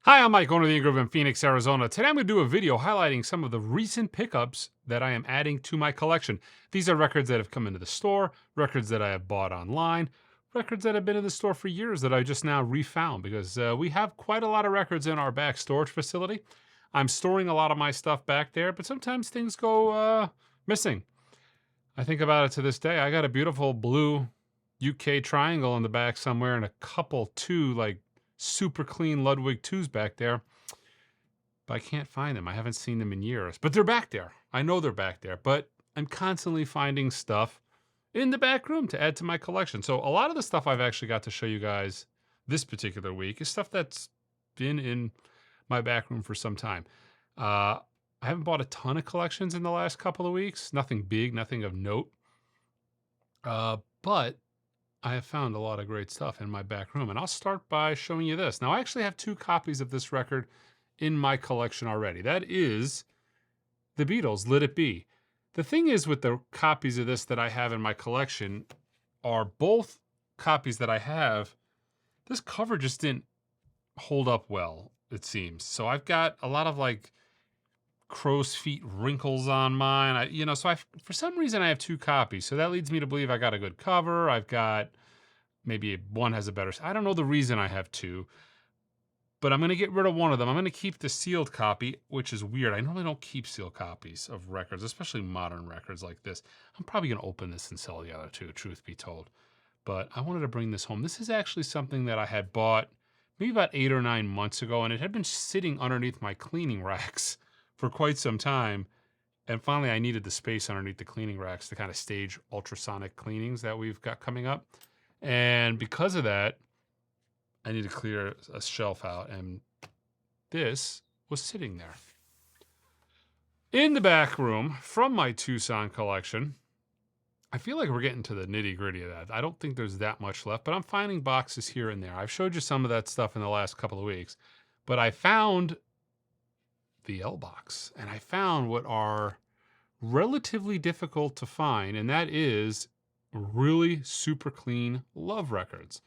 Hi, I'm Mike, owner of the Grove in Phoenix, Arizona. Today I'm going to do a video highlighting some of the recent pickups that I am adding to my collection. These are records that have come into the store, records that I have bought online, records that have been in the store for years that I just now refound because we have quite a lot of records in our back storage facility. I'm storing a lot of my stuff back there, but sometimes things go missing. I think about it to this day. I got a beautiful blue UK triangle in the back somewhere and a couple, two like super clean Ludwig 2s back there, but I can't find them. I haven't seen them in years, but they're back there. I know they're back there, but I'm constantly finding stuff in the back room to add to my collection. So a lot of the stuff I've actually got to show you guys this particular week is stuff that's been in my back room for some time. I haven't bought a ton of collections in the last couple of weeks. Nothing big, nothing of note. But I have found a lot of great stuff in my back room, and I'll start by showing you this. Now, I actually have 2 copies of this record in my collection already. That is the Beatles Let It Be. The thing is with the copies of this that I have in my collection are both copies that I have, this cover just didn't hold up well, it seems. So I've got a lot of like crow's feet wrinkles on mine. For some reason I have 2 copies. So that leads me to believe I got a good cover. I've got maybe one has a better, I don't know the reason I have 2, but I'm going to get rid of one of them. I'm going to keep the sealed copy, which is weird. I normally don't keep sealed copies of records, especially modern records like this. I'm probably going to open this and sell the other 2, truth be told. But I wanted to bring this home. This is actually something that I had bought maybe about 8 or 9 months ago, and it had been sitting underneath my cleaning racks for quite some time. And finally, I needed the space underneath the cleaning racks to kind of stage ultrasonic cleanings that we've got coming up. And because of that, I need to clear a shelf out, and this was sitting there. In the back room from my Tucson collection, I feel like we're getting to the nitty-gritty of that. I don't think there's that much left, but I'm finding boxes here and there. I've showed you some of that stuff in the last couple of weeks, but I found the L box, and I found what are relatively difficult to find, and that is really super clean love records.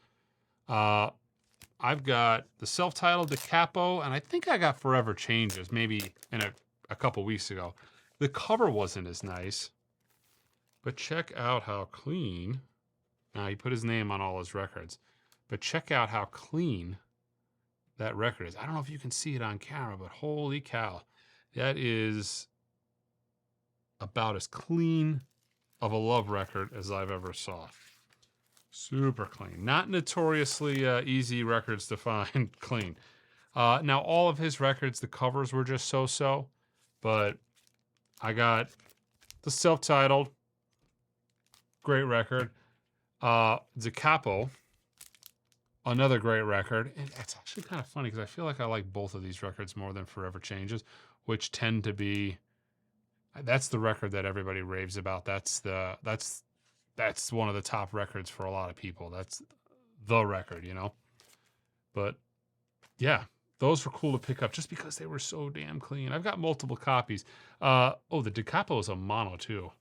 I've got the self-titled, the capo, and I think I got Forever Changes maybe in a couple weeks ago. The cover wasn't as nice, but check out how clean. Now, he put his name on all his records, but check out how clean that record is. I don't know if you can see it on camera, but holy cow, that is about as clean of a love record as I've ever saw. Super clean. Not notoriously easy records to find clean. Now, all of his records, the covers were just so-so, but I got the self-titled, great record. The Capo, another great record. And it's actually kind of funny because I feel like I like both of these records more than Forever Changes, which tend to be, that's the record that everybody raves about. That's one of the top records for a lot of people. That's the record, you know? But yeah, those were cool to pick up just because they were so damn clean. I've got multiple copies. The Da Capo is a mono too.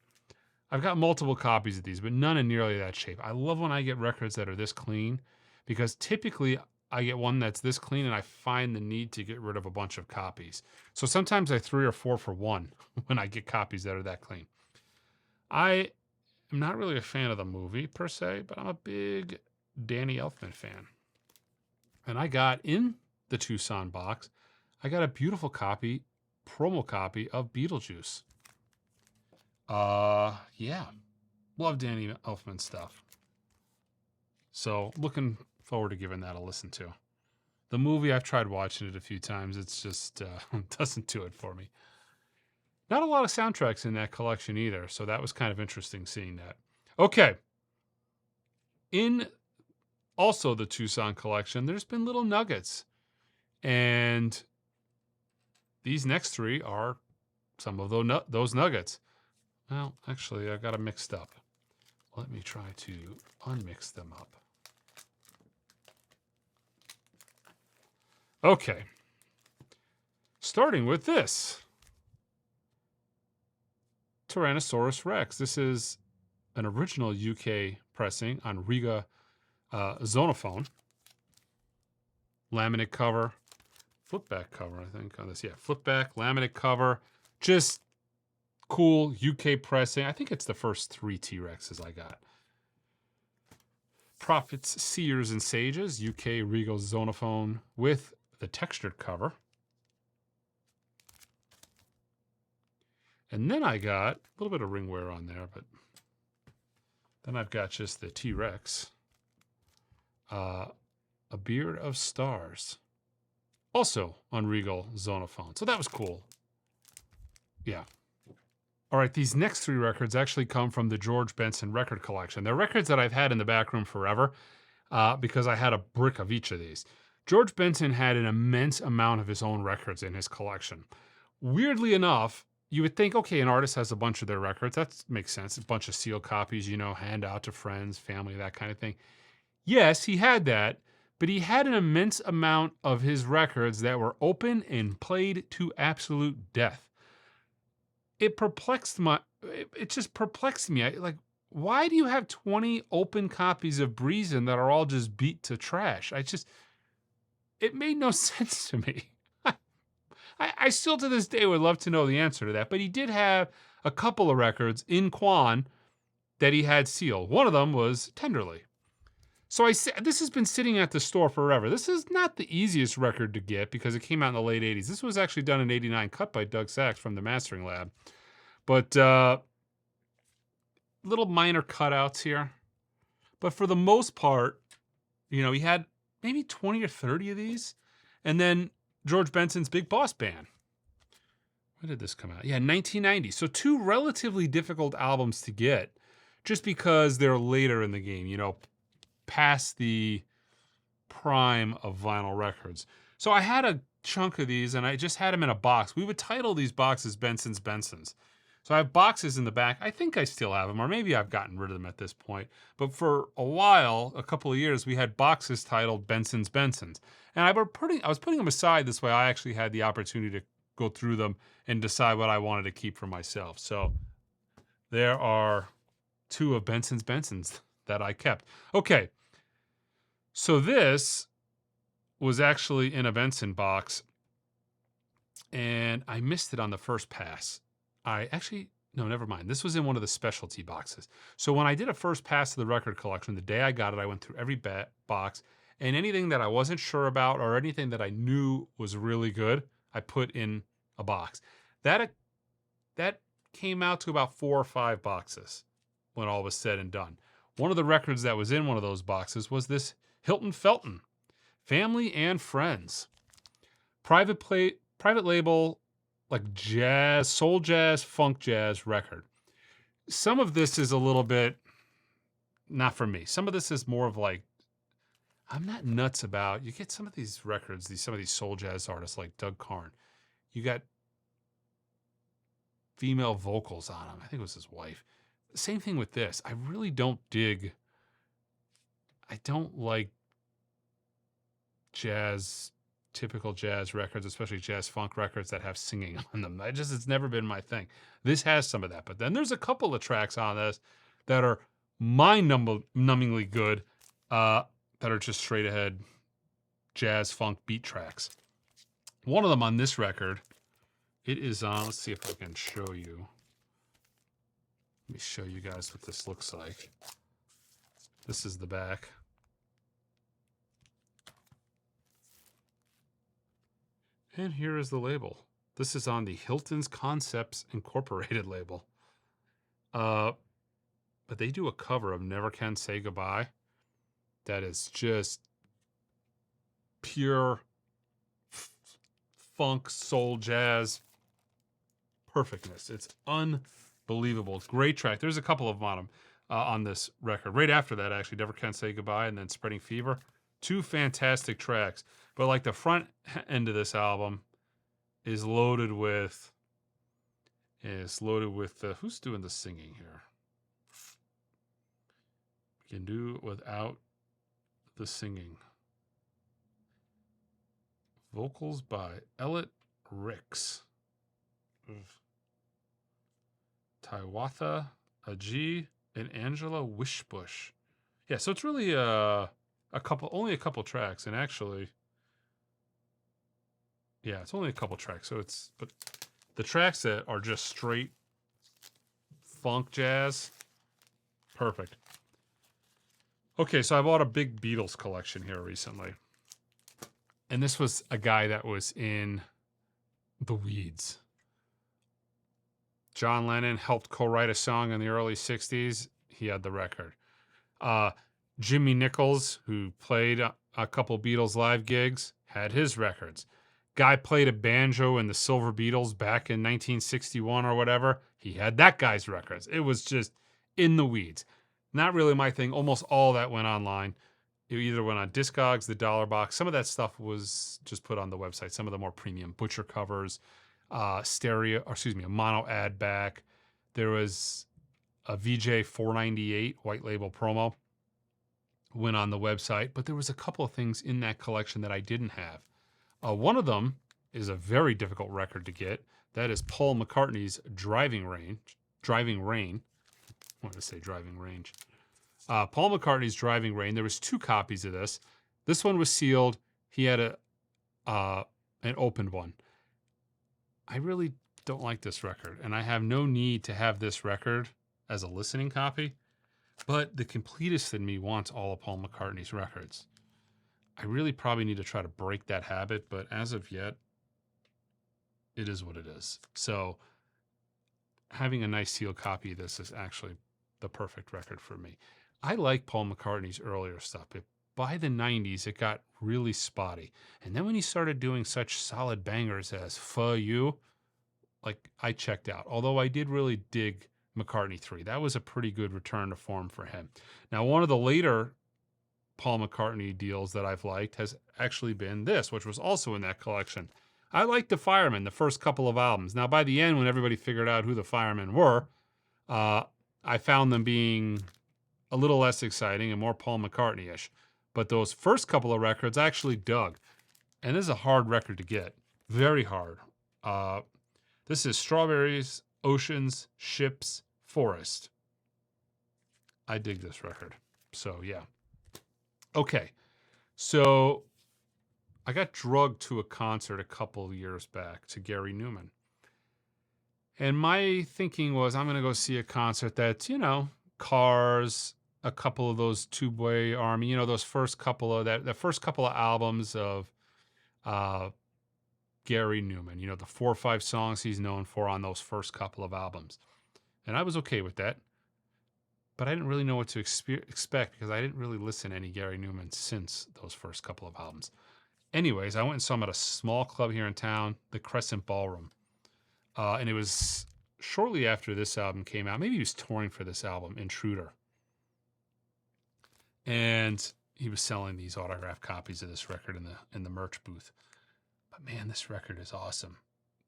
I've got multiple copies of these, but none in nearly that shape. I love when I get records that are this clean because typically I get one that's this clean and I find the need to get rid of a bunch of copies. So sometimes I 3 or 4 for 1 when I get copies that are that clean. I'm not really a fan of the movie per se, but I'm a big Danny Elfman fan. And I got in the Tucson box, I got a beautiful copy, promo copy of Beetlejuice. Yeah, love Danny Elfman stuff. So looking forward to giving that a listen to. The movie, I've tried watching it a few times. It's just doesn't do it for me. Not a lot of soundtracks in that collection either, so that was kind of interesting seeing that. Okay. In also the Tucson collection, there's been little nuggets. And these next 3 are some of those nuggets. Well, actually, I got them mixed up. Let me try to unmix them up. Okay. Starting with this. Tyrannosaurus Rex. This is an original UK pressing on Riga Zonophone. Laminate cover. flip back cover, I think, on this. Yeah, flip back, laminate cover. Just cool UK pressing. I think it's the first 3 T-Rexes I got. Prophets, Seers, and Sages, UK Regal Zonophone with the textured cover. And then I got a little bit of ring wear on there, but then I've got just the T-Rex. A Beard of Stars. Also on Regal Zonophone. So that was cool. Yeah. All right, these next 3 records actually come from the George Benson record collection. They're records that I've had in the back room forever because I had a brick of each of these. George Benson had an immense amount of his own records in his collection. Weirdly enough, you would think, okay, an artist has a bunch of their records. That makes sense. A bunch of sealed copies, you know, hand out to friends, family, that kind of thing. Yes, he had that, but he had an immense amount of his records that were open and played to absolute death. It just perplexed me. Like, why do you have 20 open copies of Breezin' that are all just beat to trash? It made no sense to me. I still to this day would love to know the answer to that, but he did have a couple of records in Quan that he had sealed. One of them was Tenderly. So this has been sitting at the store forever. This is not the easiest record to get because it came out in the late 80s. This was actually done in 89, cut by Doug Sachs from the Mastering Lab. But little minor cutouts here. But for the most part, you know, he had maybe 20 or 30 of these. And then George Benson's Big Boss Band. When did this come out? Yeah, 1990. So 2 relatively difficult albums to get just because they're later in the game, you know, past the prime of vinyl records. So I had a chunk of these and I just had them in a box. We would title these boxes Benson's. So I have boxes in the back. I think I still have them, or maybe I've gotten rid of them at this point. But for a while, a couple of years, we had boxes titled Benson's. And I was putting them aside this way. I actually had the opportunity to go through them and decide what I wanted to keep for myself. So there are 2 of Benson's that I kept. Okay. So this was actually in a Benson box, and I missed it on the first pass. No, never mind. This was in one of the specialty boxes. So when I did a first pass of the record collection, the day I got it, I went through every box, and anything that I wasn't sure about or anything that I knew was really good, I put in a box. That came out to about 4 or 5 boxes when all was said and done. One of the records that was in one of those boxes was this Hilton Felton, Family and Friends. Private label, like jazz, soul jazz, funk jazz record. Some of this is a little bit not for me. Some of this is more of like, I'm not nuts about, you get some of these records, some of these soul jazz artists like Doug Karn. You got female vocals on them. I think it was his wife. Same thing with this. I really don't dig, I don't like typical jazz records, especially jazz funk records that have singing on them. It's never been my thing. This has some of that, but then there's a couple of tracks on this that are mind-numbingly good, that are just straight ahead jazz funk beat tracks. One of them on this record, it is on, let's see if I can show you. Let me show you guys what this looks like. This is the back. And here is the label. This is on the Hilton's Concepts Incorporated label. But they do a cover of Never Can Say Goodbye. That is just pure funk, soul, jazz perfectness. It's unbelievable. Great track. There's a couple of them on this record. Right after that, actually, Never Can Say Goodbye and then Spreading Fever. 2 fantastic tracks. But like the front end of this album is loaded with, who's doing the singing here? We can do without the singing. Vocals by Elliot Ricks. Taiwatha Aji and Angela Wishbush. Yeah, so it's really only a couple tracks, and actually, Yeah, it's only a couple tracks. But the tracks that are just straight funk jazz, perfect. Okay, so I bought a big Beatles collection here recently. And this was a guy that was in the weeds. John Lennon helped co-write a song in the early 60s. He had the record. Jimmy Nichols, who played a couple Beatles live gigs, had his records. Guy played a banjo in the Silver Beatles back in 1961 or whatever. He had that guy's records. It was just in the weeds. Not really my thing. Almost all that went online. It either went on Discogs, the Dollar Box. Some of that stuff was just put on the website. Some of the more premium Butcher covers, a mono ad back. There was a VJ 498 white label promo. Went on the website, but there was a couple of things in that collection that I didn't have. One of them is a very difficult record to get. That is Paul McCartney's Driving Rain. I wanted to say Driving Range. Paul McCartney's Driving Rain. There was 2 copies of this. This one was sealed. He had an opened one. I really don't like this record, and I have no need to have this record as a listening copy, but the completist in me wants all of Paul McCartney's records. I really probably need to try to break that habit, but as of yet, it is what it is. So having a nice sealed copy of this is actually the perfect record for me. I like Paul McCartney's earlier stuff. By the 90s, it got really spotty. And then when he started doing such solid bangers as For You, like, I checked out. Although I did really dig McCartney 3. That was a pretty good return to form for him. Now, one of the later Paul McCartney deals that I've liked has actually been this, which was also in that collection. I liked the Firemen, the first couple of albums. Now, by the end, when everybody figured out who the Firemen were, I found them being a little less exciting and more Paul McCartney-ish. But those first couple of records I actually dug. And this is a hard record to get. Very hard. This is Strawberries, Oceans, Ships, Forest. I dig this record. So, yeah. Okay. So, I got drugged to a concert a couple of years back to Gary Newman. And my thinking was, I'm going to go see a concert that's, Cars, a couple of those Tubeway Army, those first couple of the first couple of albums of Gary Newman, the 4 or 5 songs he's known for on those first couple of albums. And I was okay with that. But I didn't really know what to expect because I didn't really listen to any Gary Newman since those first couple of albums. Anyways, I went and saw him at a small club here in town, the Crescent Ballroom. And it was shortly after this album came out. Maybe he was touring for this album, Intruder. And he was selling these autographed copies of this record in the merch booth. But man, this record is awesome.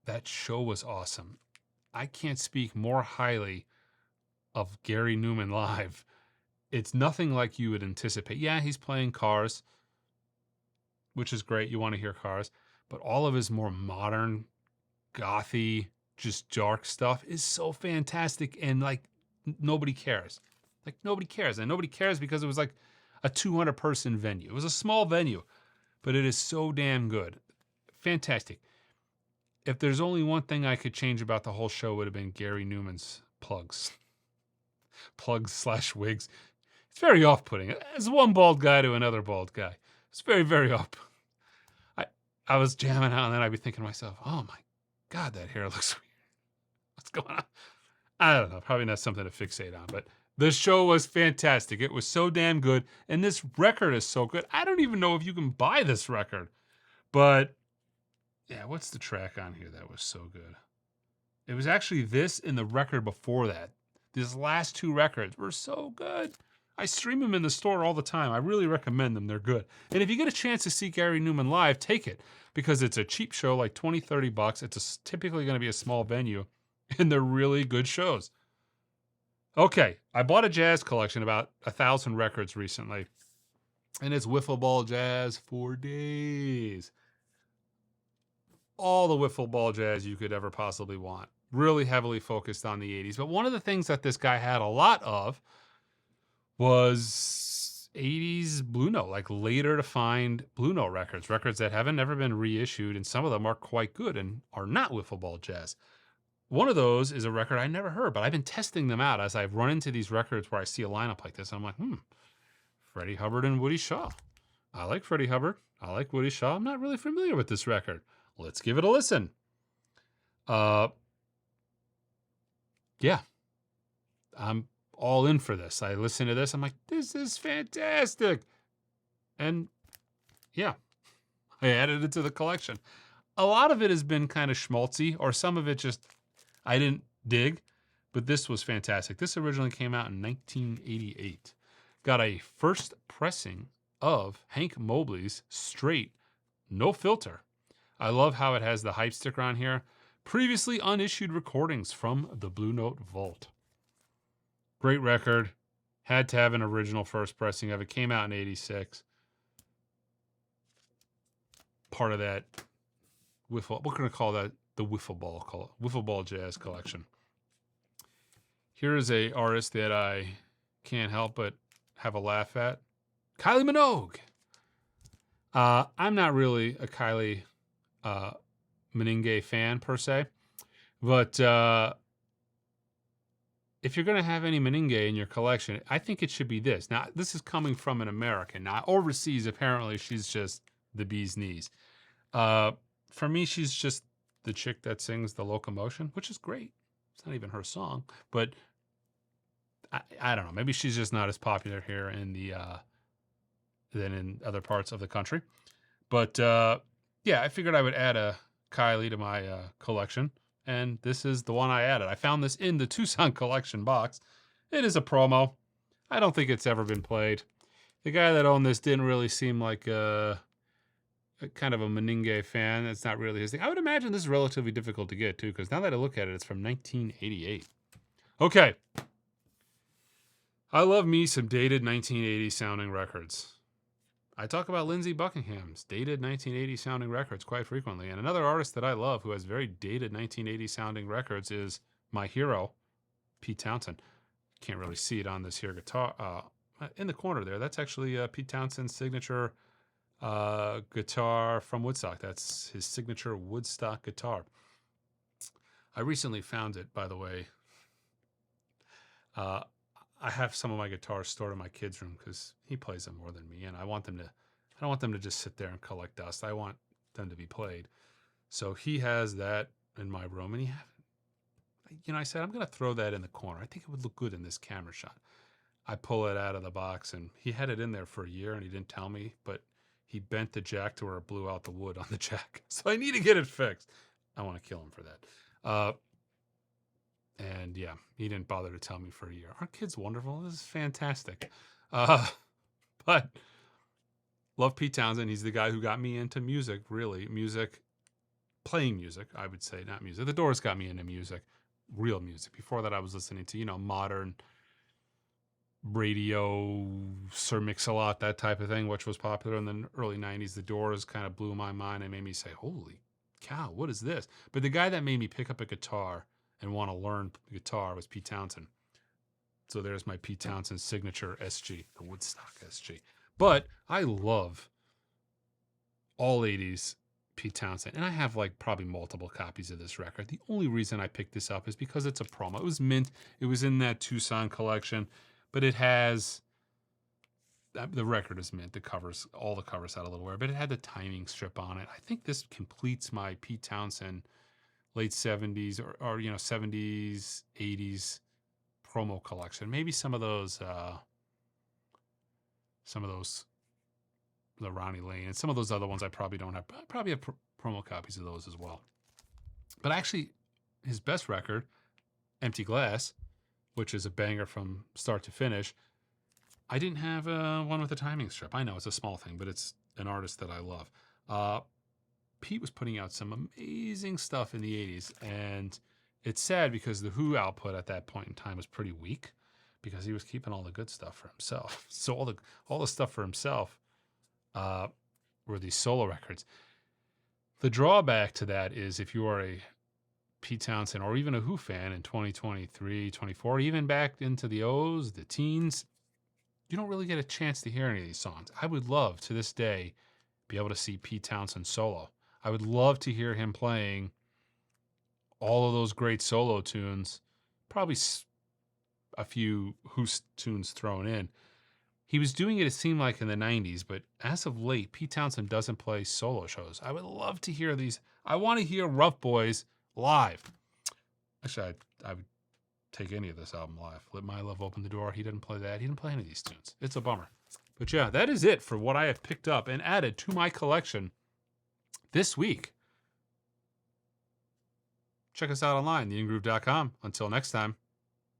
That show was awesome. I can't speak more highly of Gary Newman live. It's nothing like you would anticipate. Yeah, he's playing Cars, which is great. You want to hear Cars. But all of his more modern, gothy, just dark stuff is so fantastic. And like, nobody cares. Like, nobody cares. And nobody cares because it was like a 200-person venue. It was a small venue, but it is so damn good. Fantastic. If there's only one thing I could change about the whole show, it would have been Gary Newman's plugs. Plugs/wigs. It's very off-putting. As one bald guy to another bald guy. It's very, very off. I was jamming out, and then I'd be thinking to myself, oh my God, that hair looks weird. What's going on? I don't know. Probably not something to fixate on, but the show was fantastic. It was so damn good, and this record is so good. I don't even know if you can buy this record, but yeah, what's the track on here that was so good? It was actually this and the record before that. These last 2 records were so good. I stream them in the store all the time. I really recommend them. They're good. And if you get a chance to see Gary Newman live, take it because it's a cheap show, like $20-$30. It's typically going to be a small venue, and they're really good shows. Okay, I bought a jazz collection, about 1,000 records recently, and it's wiffle ball jazz for days. All the wiffle ball jazz you could ever possibly want. Really heavily focused on the 80s. But one of the things that this guy had a lot of was 80s Blue Note, like later to find Blue Note records that haven't never been reissued, and some of them are quite good and are not wiffle ball jazz. One of those is a record I never heard, but I've been testing them out as I've run into these records where I see a lineup like this. I'm like, Freddie Hubbard and Woody Shaw. I like Freddie Hubbard. I like Woody Shaw. I'm not really familiar with this record. Let's give it a listen. Yeah, I'm all in for this. I listen to this. I'm like, this is fantastic. And yeah, I added it to the collection. A lot of it has been kind of schmaltzy, or some of it just I didn't dig, but this was fantastic. This originally came out in 1988. Got a first pressing of Hank Mobley's Straight, no filter. I love how it has the hype sticker on here. Previously unissued recordings from the Blue Note Vault. Great record. Had to have an original first pressing of it. Came out in 86. Part of that wiffle, we're going to call that the wiffle ball jazz collection. Here is a artist that I can't help but have a laugh at. Kylie Minogue. I'm not really a Kylie Minogue fan per se, but if you're going to have any Minogue in your collection, I think it should be this. Now, this is coming from an American. Now, overseas, apparently, she's just the bee's knees. For me, she's just the chick that sings The Locomotion, which is great. It's not even her song, but I don't know. Maybe she's just not as popular here in the than in other parts of the country. But yeah, I figured I would add a Kylie to my collection, and this is the one I added. I found this in the Tucson collection box. It is a promo. I don't think it's ever been played. The guy that owned this didn't really seem like a kind of a Minogue fan. That's not really his thing. I would imagine this is relatively difficult to get, too, because now that I look at it, it's from 1988. Okay. I love me some dated 1980 sounding records. I talk about Lindsey Buckingham's dated 1980 sounding records quite frequently. And another artist that I love who has very dated 1980 sounding records is my hero, Pete Townson. Can't really see it on this here guitar. In the corner there, that's actually Pete Townsend's signature guitar from Woodstock. That's his signature Woodstock guitar. I recently found it, by the way. I have some of my guitars stored in my kids' room because he plays them more than me, and I don't want them to just sit there and collect dust. I want them to be played. So he has that in my room, and I said, I'm going to throw that in the corner. I think it would look good in this camera shot. I pull it out of the box, and he had it in there for a year, and he didn't tell me, but he bent the jack to where it blew out the wood on the jack. So I need to get it fixed. I want to kill him for that. And yeah, he didn't bother to tell me for a year. Aren't kids wonderful? This is fantastic. But love Pete Townsend. He's the guy who got me into music, really. Playing music, I would say, not music. The Doors got me into music, real music. Before that, I was listening to, modern radio, Sir Mix-a-Lot, that type of thing, which was popular in the early 90s. The Doors kind of blew my mind and made me say, holy cow, what is this? But the guy that made me pick up a guitar and want to learn guitar was Pete Townshend. So there's my Pete Townshend signature SG, the Woodstock SG. But I love all 80s Pete Townshend. And I have probably multiple copies of this record. The only reason I picked this up is because it's a promo. It was mint. It was in that Tucson collection. But it has, the record is mint. All the covers had a little wear. But it had the timing strip on it. I think this completes my Pete Townshend late 70s or 70s, 80s promo collection. Maybe some of those, the Ronnie Lane and some of those other ones I probably don't have. I probably have promo copies of those as well. But actually, his best record, Empty Glass, which is a banger from start to finish, I didn't have one with a timing strip. I know it's a small thing, but it's an artist that I love. Pete was putting out some amazing stuff in the 80s, and it's sad because the Who output at that point in time was pretty weak because he was keeping all the good stuff for himself. So all the stuff for himself were these solo records. The drawback to that is if you are a Pete Townshend or even a Who fan in 2023, 24, even back into the O's, the teens, you don't really get a chance to hear any of these songs. I would love to this day be able to see Pete Townson solo. I would love to hear him playing all of those great solo tunes, probably a few Who's tunes thrown in. He was doing it seemed like in the 90s, but as of late, Pete Townson doesn't play solo shows. I would love to hear these. I want to hear Rough Boys live. Actually, I would take any of this album live. Let My Love Open the Door. He didn't play that. He didn't play any of these tunes. It's a bummer. But yeah, that is it for what I have picked up and added to my collection this week. Check us out online, theingroove.com. Until next time.